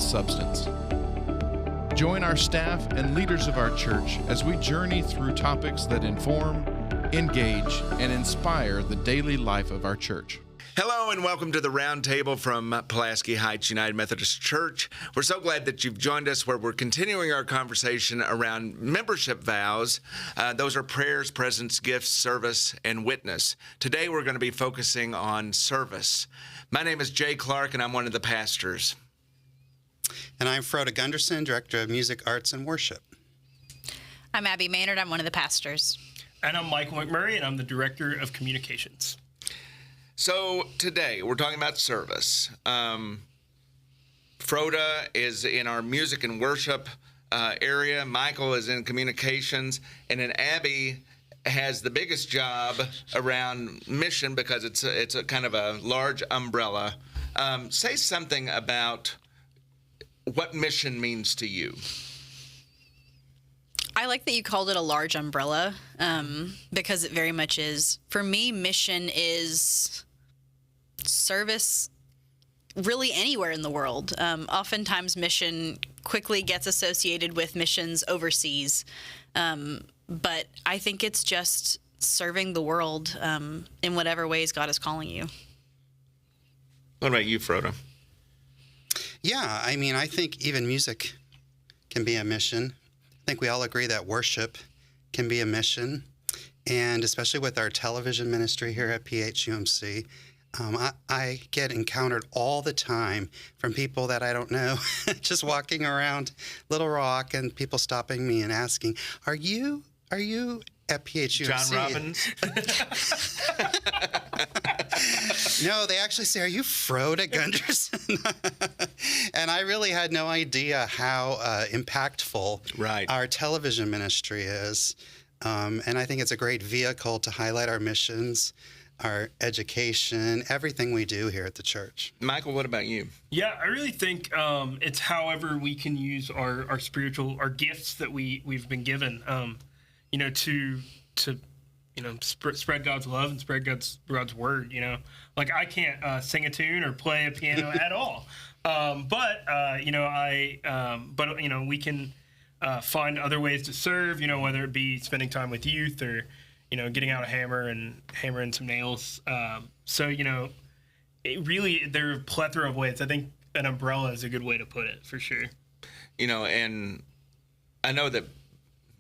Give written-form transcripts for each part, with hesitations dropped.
substance. Join our staff and leaders of our church as we journey through topics that inform, engage, and inspire the daily life of our church. Hello and welcome to the Roundtable from Pulaski Heights United Methodist Church. We're so glad that you've joined us where we're continuing our conversation around membership vows. Those are prayers, presence, gifts, service, and witness. Today we're going to be focusing on service. My name is Jay Clark and I'm one of the pastors. And I'm Frode Gundersen, Director of Music, Arts, and Worship. I'm Abbey Maynard. I'm one of the pastors. And I'm Michael McMurray, and I'm the Director of Communications. So today we're talking about service. Frode is in our music and worship area. Michael is in communications. And then Abbey has the biggest job around mission because it's a kind of a large umbrella. Say something about what mission means to you. I like that you called it a large umbrella because it very much is. For me, mission is service really anywhere in the world. Oftentimes, mission quickly gets associated with missions overseas. But I think it's just serving the world in whatever ways God is calling you. What about you, Frode? Yeah, I think even music can be a mission. I think we all agree that worship can be a mission. And especially with our television ministry here at PHUMC, I get encountered all the time from people that I don't know, just walking around Little Rock and people stopping me and asking, are you at PHUMC? John Robbins? No, they actually say, are you Frode Gundersen? And I really had no idea how impactful our television ministry is. And I think it's a great vehicle to highlight our missions, our education, everything we do here at the church. Michael, what about you? Yeah, I really think it's however we can use our gifts that we've been given, to spread God's love and spread God's word. Like I can't sing a tune or play a piano at all, but we can find other ways to serve. Whether it be spending time with youth or getting out a hammer and hammering some nails. It really there are a plethora of ways. I think an umbrella is a good way to put it for sure. And I know that.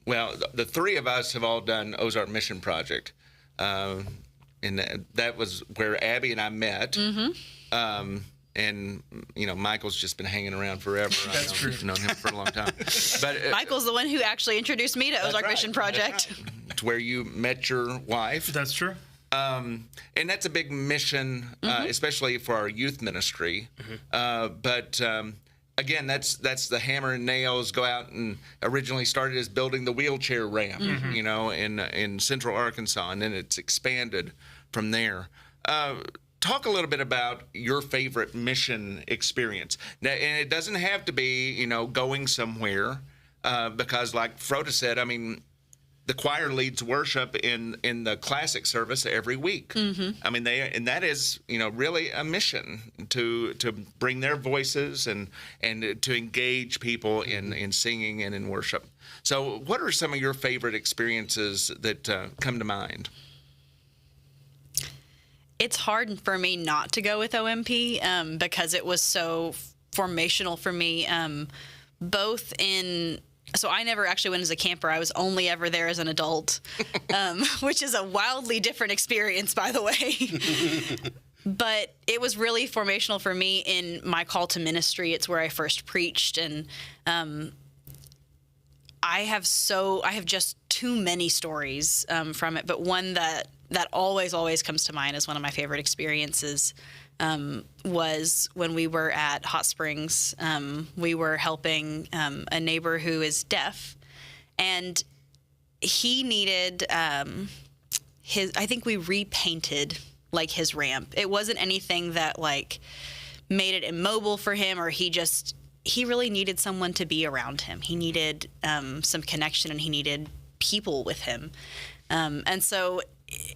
Well, the three of us have all done Ozark Mission Project, and that was where Abbey and I met. Mm-hmm. And Michael's just been hanging around forever. That's true. I've known him for a long time. But Michael's the one who actually introduced me to Ozark Mission Project. Right. It's where you met your wife. That's true. And that's a big mission, especially for our youth ministry. Mm-hmm. Again, that's the hammer and nails. Go out and originally started as building the wheelchair ramp, in Central Arkansas, and then it's expanded from there. Talk a little bit about your favorite mission experience. Now, and it doesn't have to be, going somewhere, because like Frode said, the choir leads worship in the classic service every week. Mm-hmm. That is, really a mission to bring their voices and to engage people in singing and in worship. So what are some of your favorite experiences that come to mind? It's hard for me not to go with OMP because it was so formational for me, both in... So I never actually went as a camper. I was only ever there as an adult, which is a wildly different experience, by the way. But it was really formational for me in my call to ministry. It's where I first preached, and I have just too many stories from it. But one that always comes to mind as one of my favorite experiences was when we were at Hot Springs. We were helping a neighbor who is deaf, and he needed I think we repainted his ramp. It wasn't anything that made it immobile for him, or he really needed someone to be around him. He needed some connection, and he needed people with him. And so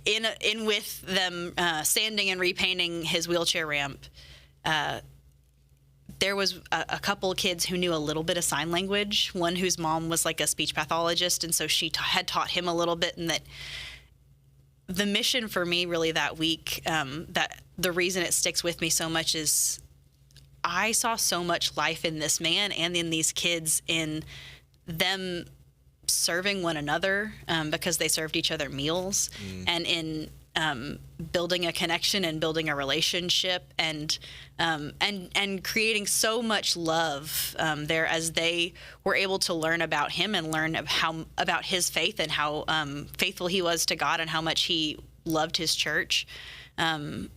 in with them sanding and repainting his wheelchair ramp, there was a couple of kids who knew a little bit of sign language, one whose mom was like a speech pathologist, and so she had taught him a little bit. And that the mission for me really that week, that the reason it sticks with me so much is I saw so much life in this man and in these kids, in them serving one another because they served each other meals, and in building a connection and building a relationship, and creating so much love there as they were able to learn about him and learn about his faith and how faithful he was to God and how much he loved his church. And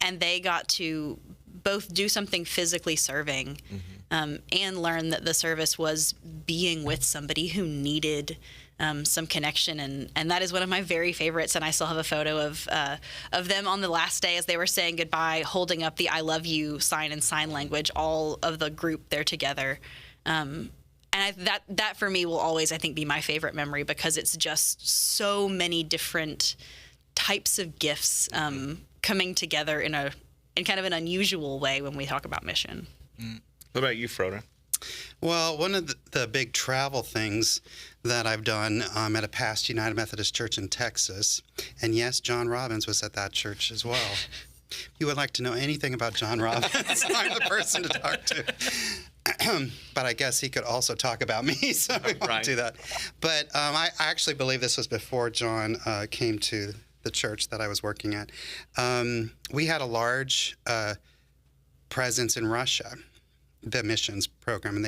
they got to both do something physically serving and learn that the service was being with somebody who needed some connection, and that is one of my very favorites. And I still have a photo of them on the last day as they were saying goodbye, holding up the "I love you" sign in sign language, all of the group there together. And that for me will always, I think, be my favorite memory, because it's just so many different types of gifts coming together in kind of an unusual way when we talk about mission. What about you, Frode? Well, one of the big travel things that I've done at a past United Methodist Church in Texas, and yes, John Robbins was at that church as well. If you would like to know anything about John Robbins, I'm the person to talk to. But I guess he could also talk about me, so we won't do that. But I actually believe this was before John came to the church that I was working at. We had a large presence in Russia, the missions program, and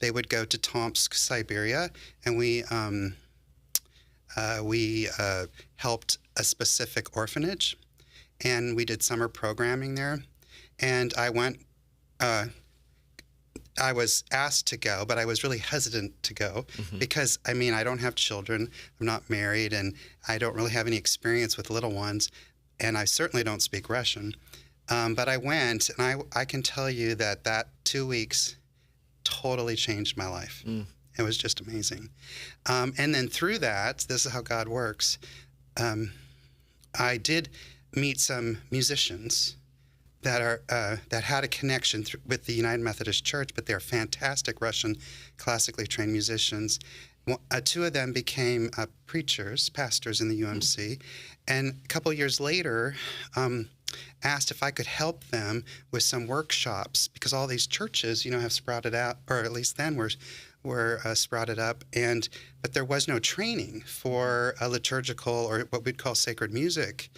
they would go to Tomsk, Siberia, and we helped a specific orphanage, and we did summer programming there. And I went. I was asked to go, but I was really hesitant to go because, I mean, I don't have children, I'm not married, and I don't really have any experience with little ones, and I certainly don't speak Russian. But I went, and I can tell you that 2 weeks totally changed my life. It was just amazing. And then through that, this is how God works, I did meet some musicians that had a connection with the United Methodist Church, but they're fantastic Russian classically trained musicians. Two of them became preachers, pastors in the UMC, and a couple years later asked if I could help them with some workshops, because all these churches, have sprouted out, or at least then were sprouted up, but there was no training for a liturgical or what we'd call sacred music.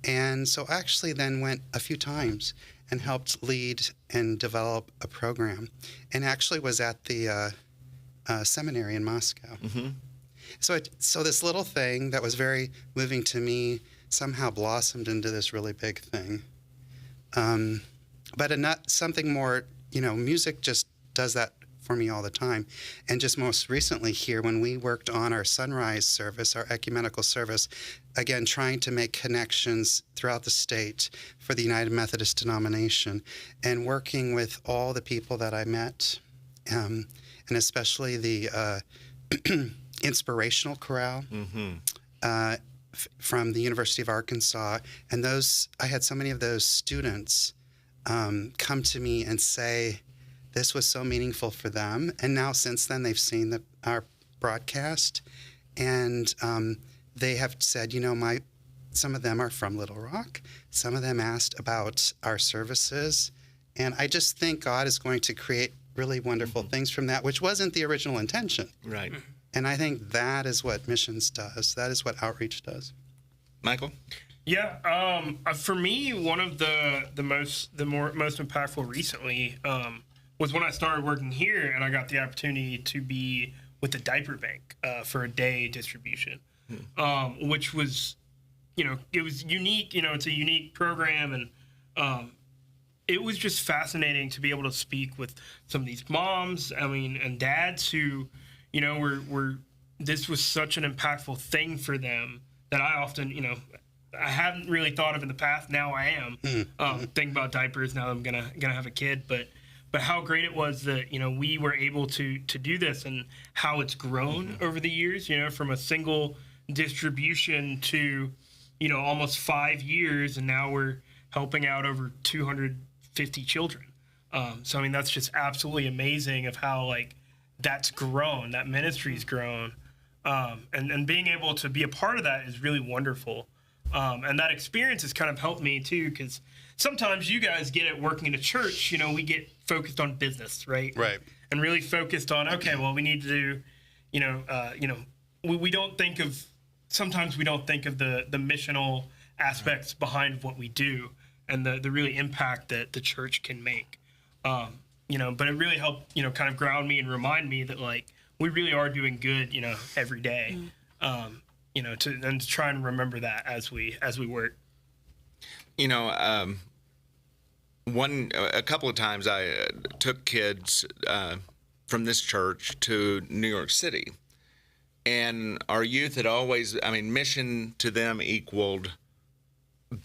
And so I actually then went a few times and helped lead and develop a program, and actually was at the seminary in Moscow. So this little thing that was very moving to me somehow blossomed into this really big thing. But not something more, music just does that for me all the time. And just most recently here, when we worked on our sunrise service, our ecumenical service, again, trying to make connections throughout the state for the United Methodist denomination, and working with all the people that I met, and especially the inspirational chorale from the University of Arkansas. And I had so many of those students come to me and say, this was so meaningful for them. And now since then, they've seen our broadcast, and they have said, some of them are from Little Rock. Some of them asked about our services. And I just think God is going to create really wonderful things from that, which wasn't the original intention. Right. And I think that is what missions does. That is what outreach does. Michael? Yeah. For me, one of the most impactful recently was when I started working here, and I got the opportunity to be with the diaper bank for a day distribution, which was, it was unique. It's a unique program, and it was just fascinating to be able to speak with some of these moms, and dads who, this was such an impactful thing for them that I often, I hadn't really thought of in the past. Now I am thinking about diapers now that I'm gonna have a kid, but how great it was that, we were able to do this, and how it's grown over the years, from a single distribution to, almost 5 years. And now we're helping out over 250 children. So I mean, that's just absolutely amazing of how like that's grown, that ministry's grown, and being able to be a part of that is really wonderful. And that experience has kind of helped me too, because sometimes you guys get it working in a church, we get focused on business, right? Right. And really focused on, okay, well, we need to do, we don't think of, sometimes we don't think of the missional aspects behind what we do and the really impact that the church can make. But it really helped, kind of ground me and remind me that like, we really are doing good, every day. To try and remember that as we work. A couple of times I took kids from this church to New York City, and our youth had always, mission to them equaled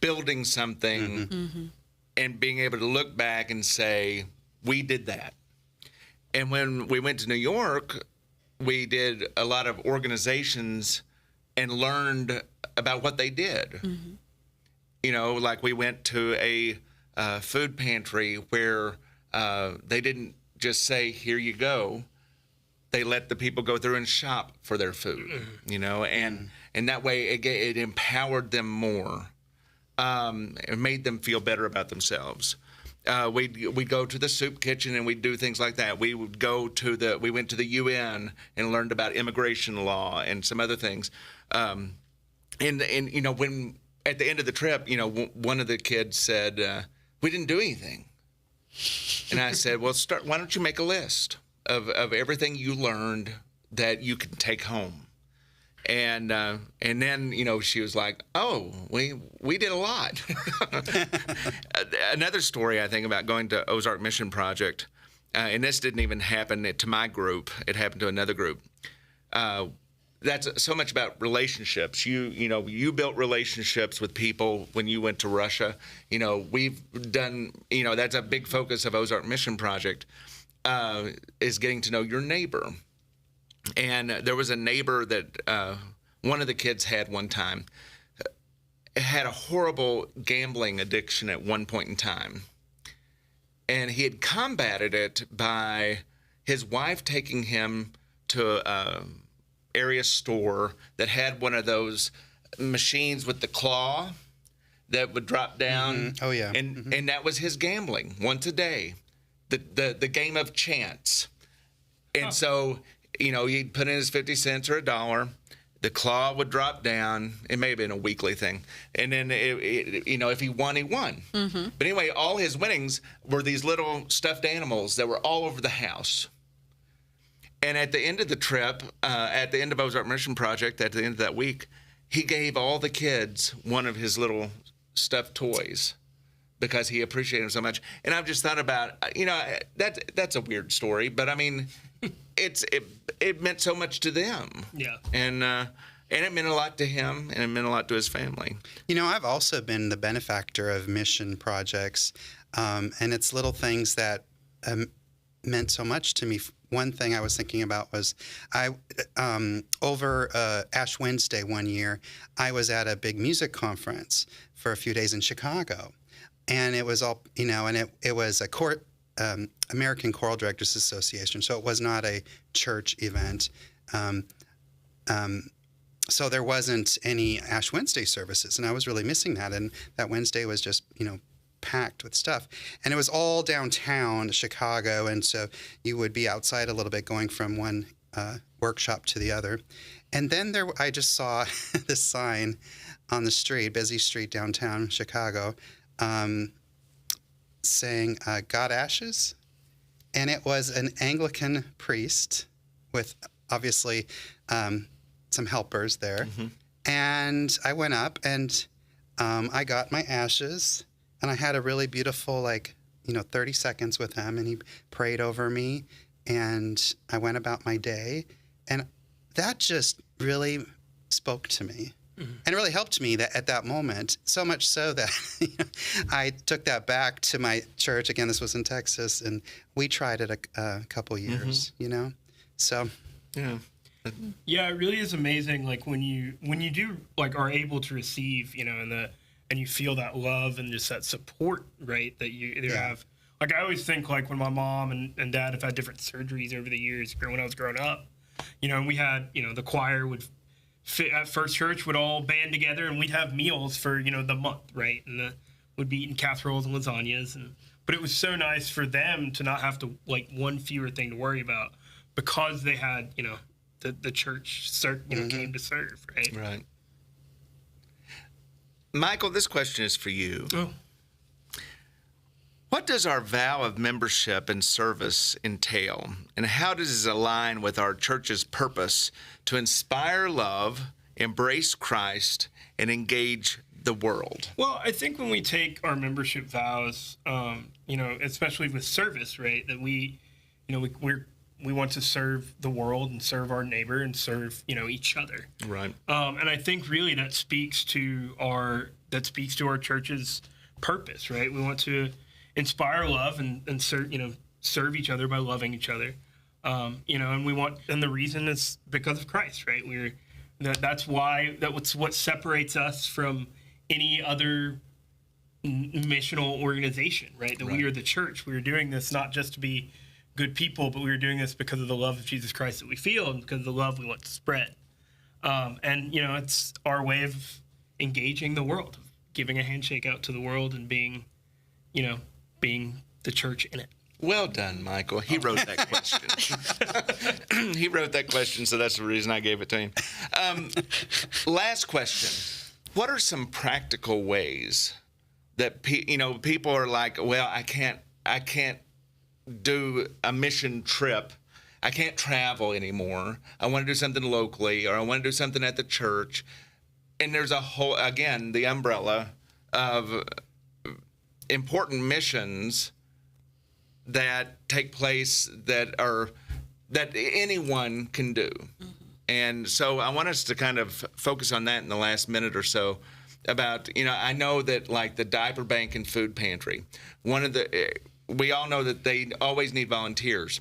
building something and being able to look back and say, we did that. And when we went to New York, we did a lot of organizations and learned about what they did. Like we went to a food pantry where they didn't just say, here you go. They let the people go through and shop for their food, and that way it empowered them more. It made them feel better about themselves. We'd go to the soup kitchen and we'd do things like that. We went to the UN and learned about immigration law and some other things. And when at the end of the trip, one of the kids said, we didn't do anything. And I said, well, why don't you make a list of everything you learned that you can take home? And then, she was like, oh, we did a lot. Another story I think about going to Ozark Mission Project, and this didn't even happen to my group. It happened to another group. That's so much about relationships. You built relationships with people when you went to Russia. We've done, that's a big focus of Ozark Mission Project, is getting to know your neighbor. And there was a neighbor that one of the kids had one time, had a horrible gambling addiction at one point in time. And he had combated it by his wife taking him to an area store that had one of those machines with the claw that would drop down. Oh, yeah. And that was his gambling once a day, the game of chance. And so, he'd put in his 50 cents or $1. The claw would drop down. It may have been a weekly thing. And then, if he won, he won. But anyway, all his winnings were these little stuffed animals that were all over the house. And at the end of the trip, at the end of Ozark Mission Project, at the end of that week, he gave all the kids one of his little stuffed toys because he appreciated them so much. And I've just thought about, that's a weird story, but it meant so much to them. Yeah. And it meant a lot to him, and it meant a lot to his family. I've also been the benefactor of mission projects, and it's little things that meant so much to me. One thing I was thinking about was over Ash Wednesday one year, I was at a big music conference for a few days in Chicago. And it was all, and it was a American Choral Directors Association, so it was not a church event. So there wasn't any Ash Wednesday services, and I was really missing that. And that Wednesday was just, packed with stuff. And it was all downtown Chicago, and so you would be outside a little bit going from one workshop to the other. And then I just saw this sign on the street, busy street downtown Chicago, saying, "Got ashes?" And it was an Anglican priest with obviously some helpers there. And I went up and I got my ashes, and I had a really beautiful 30 seconds with him, and he prayed over me, and I went about my day. And that just really spoke to me. And it really helped me at that moment, so much so that I took that back to my church. Again, this was in Texas, and we tried it a couple years, So, yeah. Yeah, it really is amazing. Like when you do are able to receive, and you feel that love and just that support, right, that you have Like, I always think, like, when my mom and dad have had different surgeries over the years, or when I was growing up, and we had, the choir would fit at First Church would all band together, and we'd have meals for, the month, right? And would be eating casseroles and lasagnas. But it was so nice for them to not have to, like, one fewer thing to worry about because they had, the church came to serve, right? Right. Michael, this question is for you. Oh. What does our vow of membership and service entail, and how does it align with our church's purpose to inspire love, embrace Christ, and engage the world? Well, I think when we take our membership vows, especially with service, right, that we want to serve the world and serve our neighbor and serve, each other. Right. And I think really that speaks to our church's purpose, right? We want to inspire love and serve each other by loving each other. And the reason is because of Christ, right? That's what separates us from any other missional organization, right? That we are the church. We are doing this not just to be good people, but we are doing this because of the love of Jesus Christ that we feel and because of the love we want to spread. It's our way of engaging the world, of giving a handshake out to the world and being the church in it. Well done, Michael. He wrote that question. He wrote that question, so that's the reason I gave it to him. Last question. What are some practical ways that people are like, well, I can't do a mission trip. I can't travel anymore. I want to do something locally, or I want to do something at the church. And there's the umbrella of important missions that take place that anyone can do. Mm-hmm. And so I want us to kind of focus on that in the last minute or so about, I know that like the diaper bank and food pantry, we all know that they always need volunteers,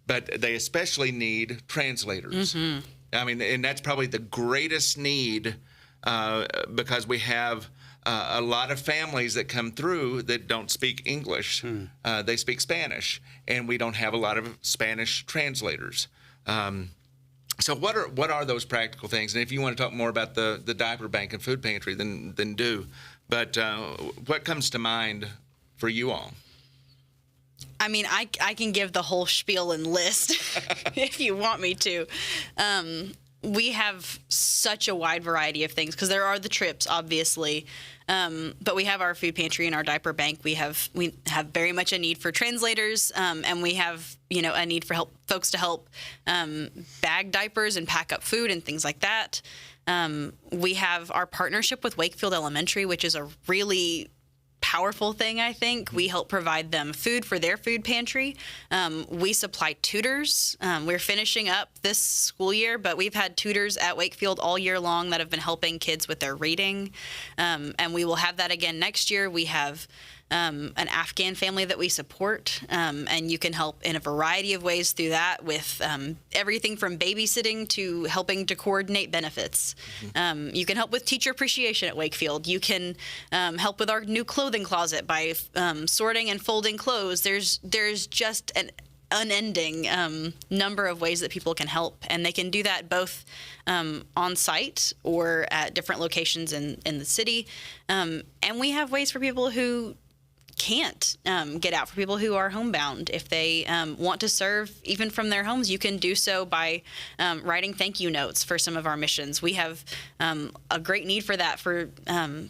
but they especially need translators. Mm-hmm. I mean, and that's probably the greatest need because we have a lot of families that come through that don't speak English. They speak Spanish, and we don't have a lot of Spanish translators. So what are those practical things? And if you want to talk more about the diaper bank and food pantry, then do. But what comes to mind for you all? I mean, I can give the whole spiel and list if you want me to. We have such a wide variety of things because there are the trips, obviously, but we have our food pantry and our diaper bank. We have very much a need for translators, and we have a need for folks to help bag diapers and pack up food and things like that. We have our partnership with Wakefield Elementary, which is a really powerful thing, I think. We help provide them food for their food pantry. We supply tutors. We're finishing up this school year, but we've had tutors at Wakefield all year long that have been helping kids with their reading. And we will have that again next year. We have an Afghan family that we support, and you can help in a variety of ways through that with everything from babysitting to helping to coordinate benefits. Mm-hmm. You can help with teacher appreciation at Wakefield. You can help with our new clothing closet by sorting and folding clothes. There's just an unending number of ways that people can help, and they can do that both on site or at different locations in the city. And we have ways for people who can't get out, for people who are homebound. If they want to serve even from their homes, you can do so by writing thank you notes for some of our missions. We have a great need for that for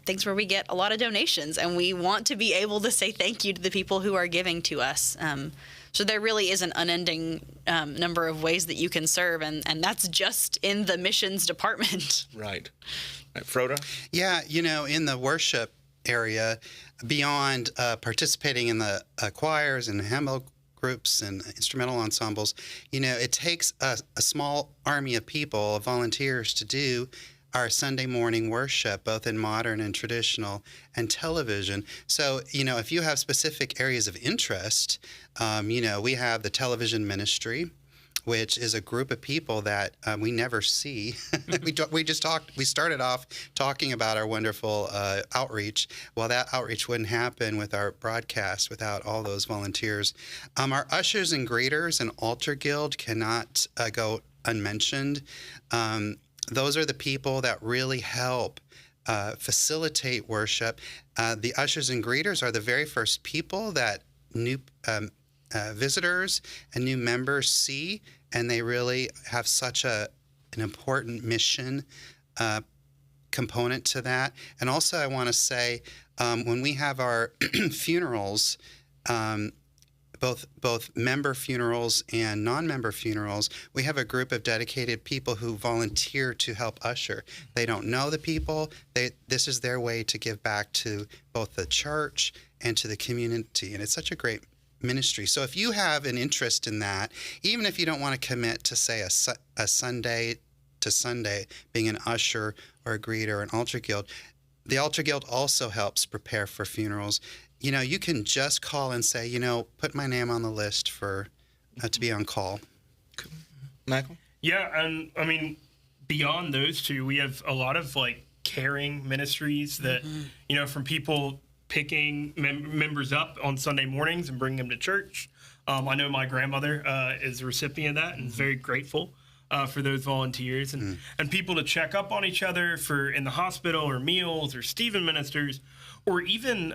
things where we get a lot of donations, and we want to be able to say thank you to the people who are giving to us. So there really is an unending number of ways that you can serve, and that's just in the missions department. Right. Frode? Yeah, in the worship area, beyond participating in the choirs and hymnal groups and instrumental ensembles, it takes a small army of people, of volunteers, to do our Sunday morning worship, both in modern and traditional, and television. So, if you have specific areas of interest, we have the television ministry. which is a group of people that we never see. We started off talking about our wonderful outreach. Well, that outreach wouldn't happen with our broadcast without all those volunteers. Our ushers and greeters and altar guild cannot go unmentioned. Those are the people that really help facilitate worship. The ushers and greeters are the very first people that new visitors and new members see, and they really have such an important mission component to that. And also, I want to say, when we have our funerals, both member funerals and non-member funerals, we have a group of dedicated people who volunteer to help usher. They don't know the people. This is their way to give back to both the church and to the community, and it's such a great ministry. So if you have an interest in that, even if you don't want to commit to, say, a Sunday to Sunday being an usher or a greeter or an altar guild, the altar guild also helps prepare for funerals. You can just call and say, put my name on the list for to be on call. Michael? Yeah, and I mean, beyond those two, we have a lot of caring ministries that, from people picking members up on Sunday mornings and bringing them to church. I know my grandmother is a recipient of that and is very grateful for those volunteers, and people to check up on each other for in the hospital or meals or Stephen ministers, or even,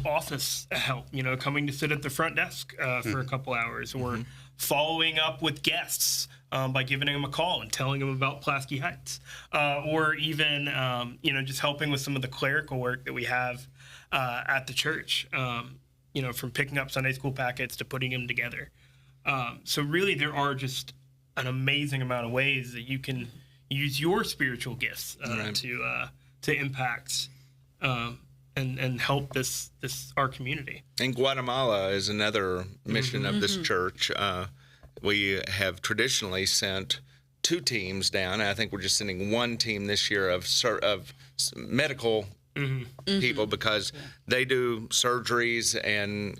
office help, coming to sit at the front desk for a couple hours, or following up with guests by giving them a call and telling them about Pulaski Heights, or even, just helping with some of the clerical work that we have at the church, from picking up Sunday school packets to putting them together. So really there are just an amazing amount of ways that you can use your spiritual gifts to impact and help this our community. And Guatemala is another mission of this church. We have traditionally sent 2 teams down. I think we're just sending 1 team this year of medical people, because they do surgeries, and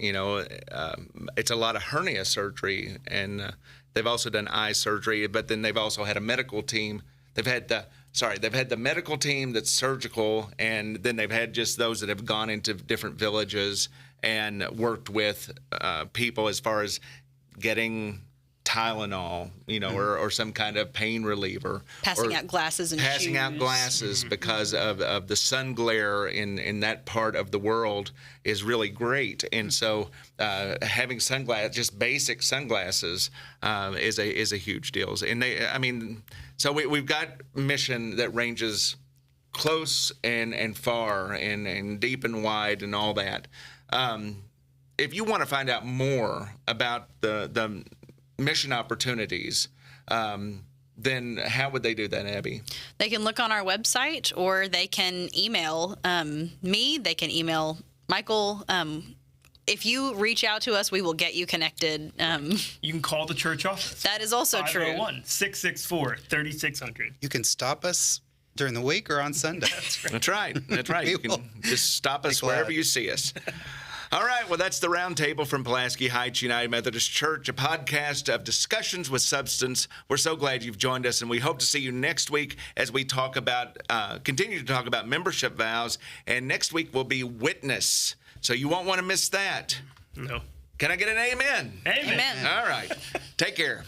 it's a lot of hernia surgery, and they've also done eye surgery. But then they've also had a medical team. They've had the medical team that's surgical, and then they've had just those that have gone into different villages and worked with people as far as getting Tylenol, or some kind of pain reliever. Passing out glasses and passing shoes. out glasses because of the sun glare in that part of the world is really great. And so having sunglasses, just basic sunglasses, is a huge deal. And so we've got mission that ranges close and far and deep and wide and all that. If you want to find out more about the mission opportunities, then how would they do that, Abbey? They can look on our website, or they can email me. They can email Michael. If you reach out to us, we will get you connected. You can call the church office. That is also true. 501-664-3600. You can stop us during the week or on Sunday. That's right. You can just stop us wherever you see us. All right, well, that's the Roundtable from Pulaski Heights United Methodist Church, a podcast of discussions with substance. We're so glad you've joined us, and we hope to see you next week as we continue to talk about membership vows. And next week will be witness, so you won't want to miss that. No. Can I get an amen? Amen. Amen. All right. Take care.